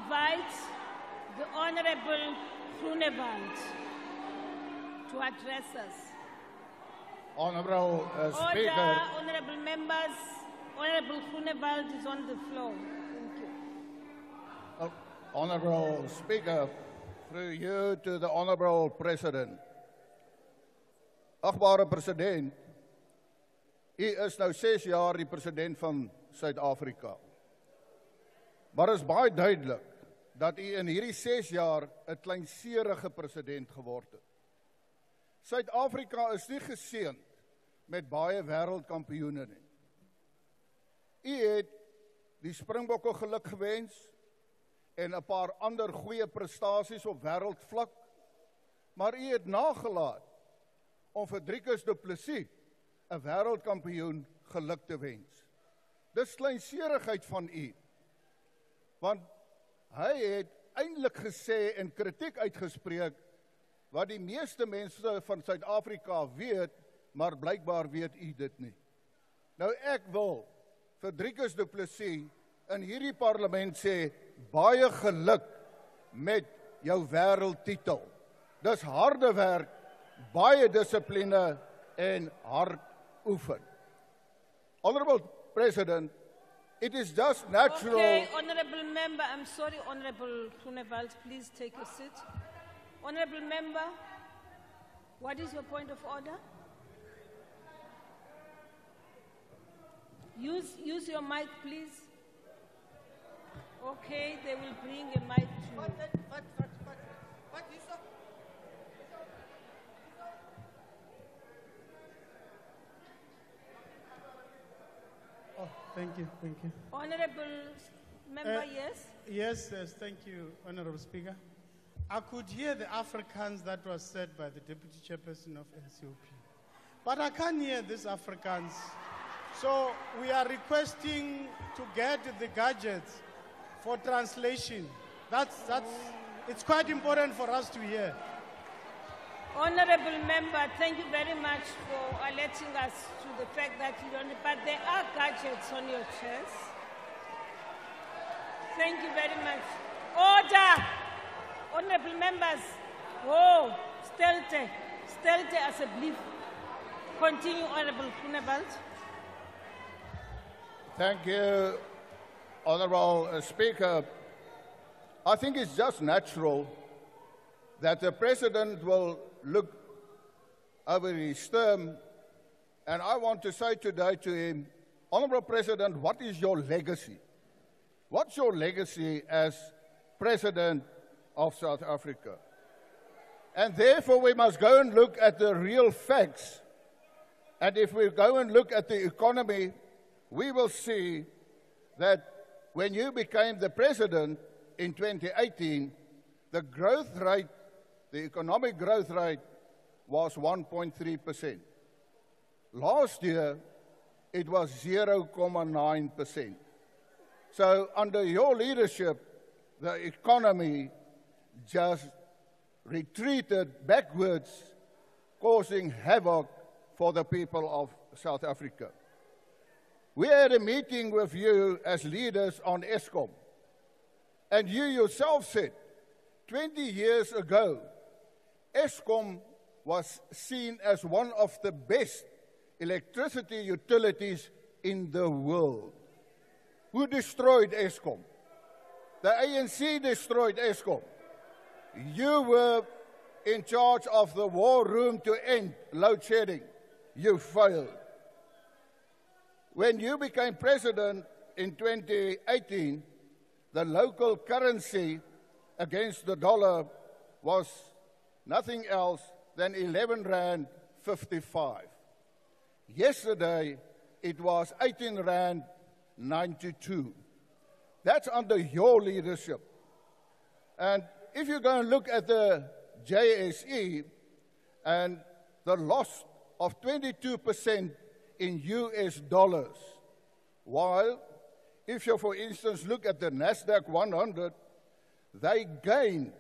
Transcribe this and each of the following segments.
invite the Honorable Groenewald to address us. Honorable Speaker. Order, honorable members. Honorable Groenewald is on the floor. Thank you. Honorable Speaker, through you to the Honorable President. Achtbare President, u is nou 6 jaar die president van Suid-Afrika. Maar is baie duidelik dat u in hierdie 6 jaar 'n kleinserige president geword het. Suid-Afrika is nie geseënd met baie wêreldkampioene nie. U het die Springbokke geluk gewens en 'n paar ander goeie prestasies op wêreldvlak, maar u het nagelaat om vir Driekus Du Plessis 'n wêreldkampioen geluk te wens. Dis kleinserigheid van u, want hy het eintlik gesê en kritiek uitgespreek wat die meeste mense van Suid-Afrika weet, maar blykbaar weet u dit nie. Nou ek wil vir Driekus Du Plessis in hierdie parlement sê, baie geluk met jou wêreldtitel. Dis harde werk, baie dissipline en hard oefen. Honorable President, it is just natural... Okay, honorable member, I'm sorry, Honorable Groenewald, please take a seat. Honorable member, what is your point of order? Use your mic, please. Okay, they will bring a mic to you. Oh, thank you. Honorable member, yes? Yes, thank you, Honorable Speaker. I could hear the Afrikaans that was said by the Deputy Chairperson of NCOP. But I can't hear this Afrikaans. So we are requesting to get the gadgets for translation. It's quite important for us to hear. Honorable member, thank you very much for alerting us to the fact that you don't, but there are gadgets on your chairs. Thank you very much. Order! Honorable members, stelte as a belief. Continue, Honorable Groenewald. Thank you, Honorable Speaker. I think it's just natural that the President will look over his term, and I want to say today to him, Honorable President, what is your legacy? What's your legacy as President of South Africa? And therefore we must go and look at the real facts. And if we go and look at the economy, we will see that when you became the President in 2018, the growth rate, the economic growth rate was 1.3%. Last year, it was 0.9%. So under your leadership, the economy just retreated backwards, causing havoc for the people of South Africa. We had a meeting with you as leaders on Eskom, and you yourself said, 20 years ago, Eskom was seen as one of the best electricity utilities in the world. Who destroyed Eskom? The ANC destroyed Eskom. You were in charge of the war room to end load shedding. You failed. When you became president in 2018, the local currency against the dollar was nothing else than 11 Rand 55. Yesterday, it was 18 Rand 92. That's under your leadership. And if you go and look at the JSE and the loss of 22% in US dollars, while if you, for instance, look at the NASDAQ 100, they gained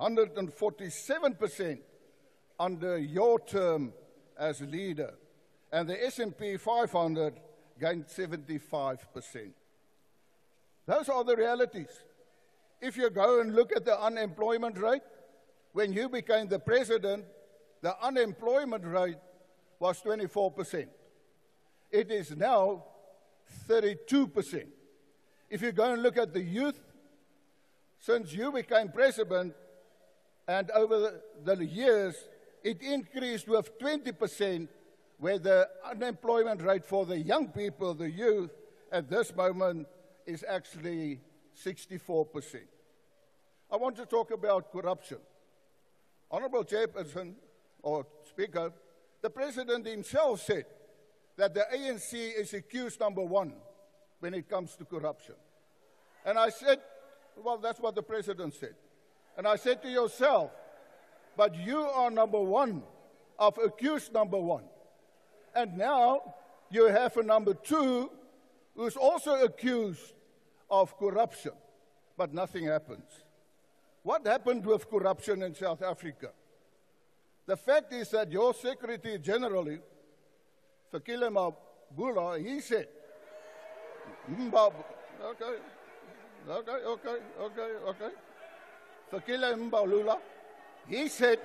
147% under your term as leader, and the S&P 500 gained 75%. Those are the realities. if you go and look at the unemployment rate, when you became the president, the unemployment rate was 24%. It is now 32%. If you go and look at the youth, since you became president, and over the years, it increased with 20%, where the unemployment rate for the young people, the youth, at this moment is actually 64%. I want to talk about corruption. Honorable Chairperson, or Speaker, the President himself said that the ANC is accused number one when it comes to corruption. And I said, well, that's what the President said. And I said to yourself, but you are number one of accused number one. And now you have a number two who's also accused of corruption, but nothing happens. What happened with corruption in South Africa? The fact is that your Secretary General, Fikile Mbalula, he said, Fikile Mbalula, he said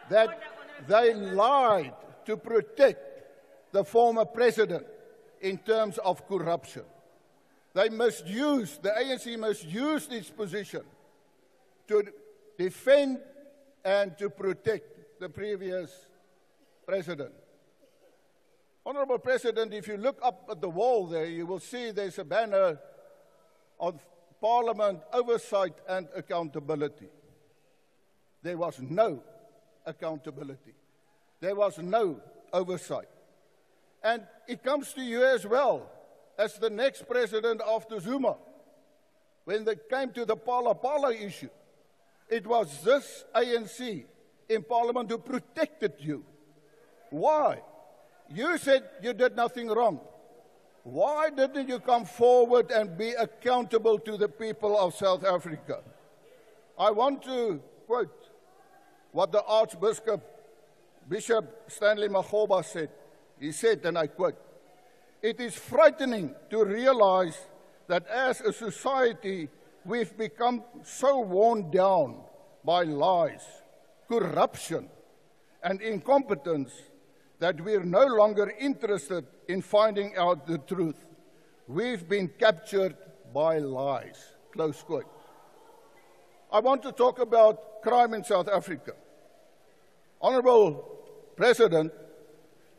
that they lied to protect the former president in terms of corruption. They misused, the ANC misused its position to defend and to protect the previous president. Honorable President, if you look up at the wall there, you will see there's a banner of Parliament oversight and accountability. There was no accountability. There was no oversight. And it comes to you as well as the next president after Zuma. When they came to the Phala issue, it was this ANC in Parliament who protected you. Why? You said you did nothing wrong. Why didn't you come forward and be accountable to the people of South Africa? I want to quote what the Archbishop, Bishop Stanley Makgoba said. He said, and I quote, "It is frightening to realize that as a society, we've become so worn down by lies, corruption, and incompetence that we're no longer interested in finding out the truth. We've been captured by lies." Close quote. I want to talk about crime in South Africa. Honorable President,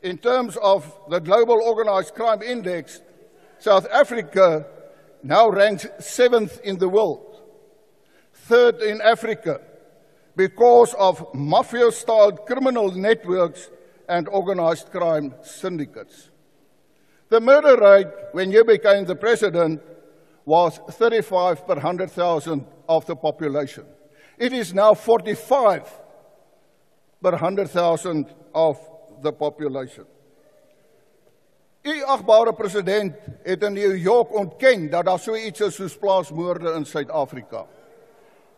in terms of the Global Organized Crime Index, South Africa now ranks 7th in the world, 3rd in Africa, because of mafia-styled criminal networks and organized crime syndicates. The murder rate, when you became the president, was 35 per 100,000 of the population. It is now 45 per 100,000 of the population. U agbare president het in New York ontken dat daar so iets is soos plaasmoorde in Suid-Afrika.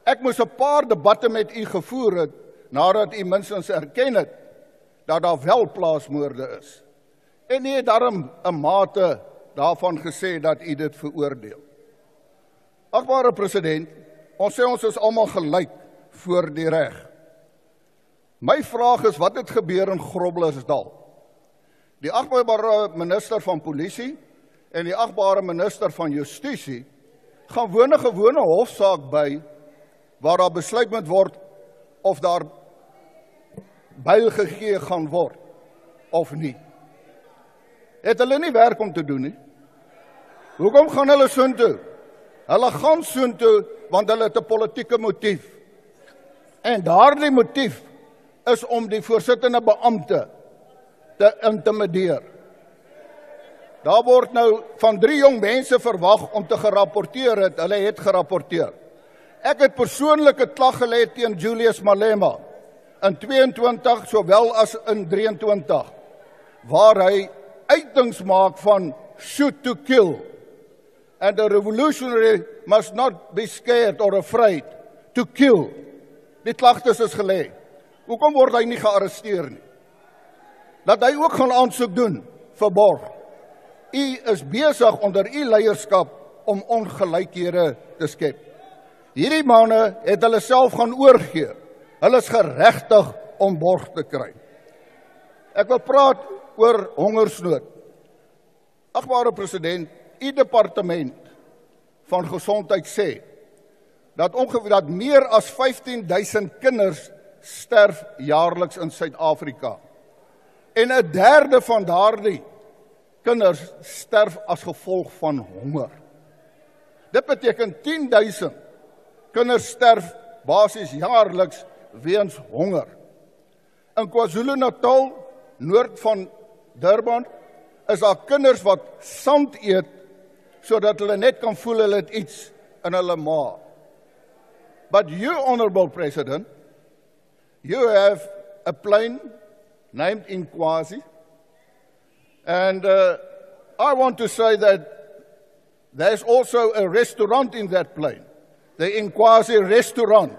Ek moes 'n paar debatte met u gevoer het nadat u minstens erken het dat daar wel plaasmoorde is. En u het daarom 'n mate daarvan gesê dat u dit veroordeel. Agbare president, ons sê ons is almal gelyk voor die reg. My vraag is, wat het gebeur in Groblersdal? Die agbare minister van polisie en die agbare minister van justisie gaan gewone hofsaak by waar daar besluit moet word of daar byl gegee gaan word of nie. Het hulle nie werk om te doen nie? Hoekom gaan hulle soontoe? Hulle gaan soontoe want hulle het 'n politieke motief. En daardie motief is om die voorsittende beampte te intimideer. Daar word nou van 3 jong mense verwag om te gerapporteer het. Hulle het gerapporteer. Ek het persoonlik 'n klag gelê teen Julius Malema in 22 sowel as in 23 waar hy uitings maak van shoot to kill. And a revolutionary must not be scared or afraid to kill. Die klagtes is gelê. Hoekom word hy nie gearresteer nie? Dat hy ook gaan aansoek doen, verborg. U is besig onder u leierskap om ongelykhede te skep. Hierdie manne het hulle self gaan oorgee. Hulle is geregtig om borg te kry. Ek wil praat oor hongersnood. Agbare president, u departement van gesondheid sê dat ongeveer meer as 15,000 kinders sterf jaarliks in Suid-Afrika. En 1/3 van daardie kinders sterf as gevolg van honger. Dit beteken 10,000 kinders sterf basies jaarliks weens honger. In KwaZulu-Natal, noord van Durban, is daar kinders wat sand eet, sodat hulle net kan voel hulle het iets in hulle maag. But you, Honorable President, you have a plane named Inkwazi, and I want to say that there's also a restaurant in that plane, the Inkwazi restaurant,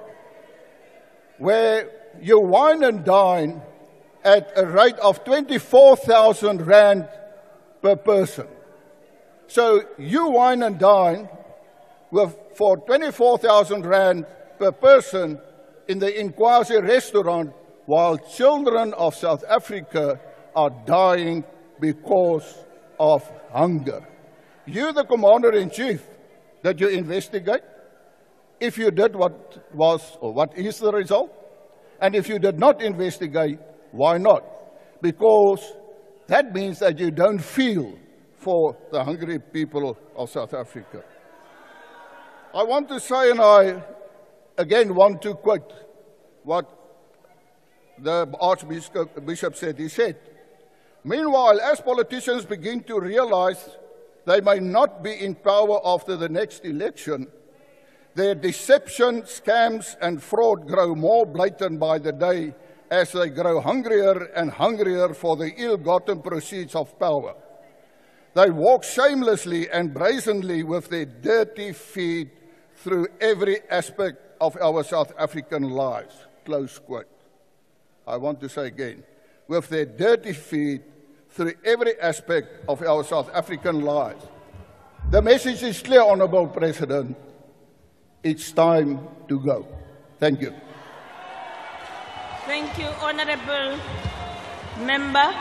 where you wine and dine at a rate of 24,000 rand per person. So you wine and dine for 24,000 rand per person in the Inkwazi restaurant, while children of South Africa are dying because of hunger. You, the Commander-in-Chief, did you investigate? If you did, what is the result? And if you did not investigate, why not? Because that means that you don't feel for the hungry people of South Africa. I want to say, and I again want to quote what the Archbishop said. He said, "Meanwhile, as politicians begin to realize they may not be in power after the next election, their deception, scams, and fraud grow more blatant by the day as they grow hungrier and hungrier for the ill-gotten proceeds of power. They walk shamelessly and brazenly with their dirty feet through every aspect of our South African lives." Close quote. I want to say again, with their dirty feet through every aspect of our South African lives. The message is clear, Honourable President. It's time to go. Thank you. Thank you, Honourable Member.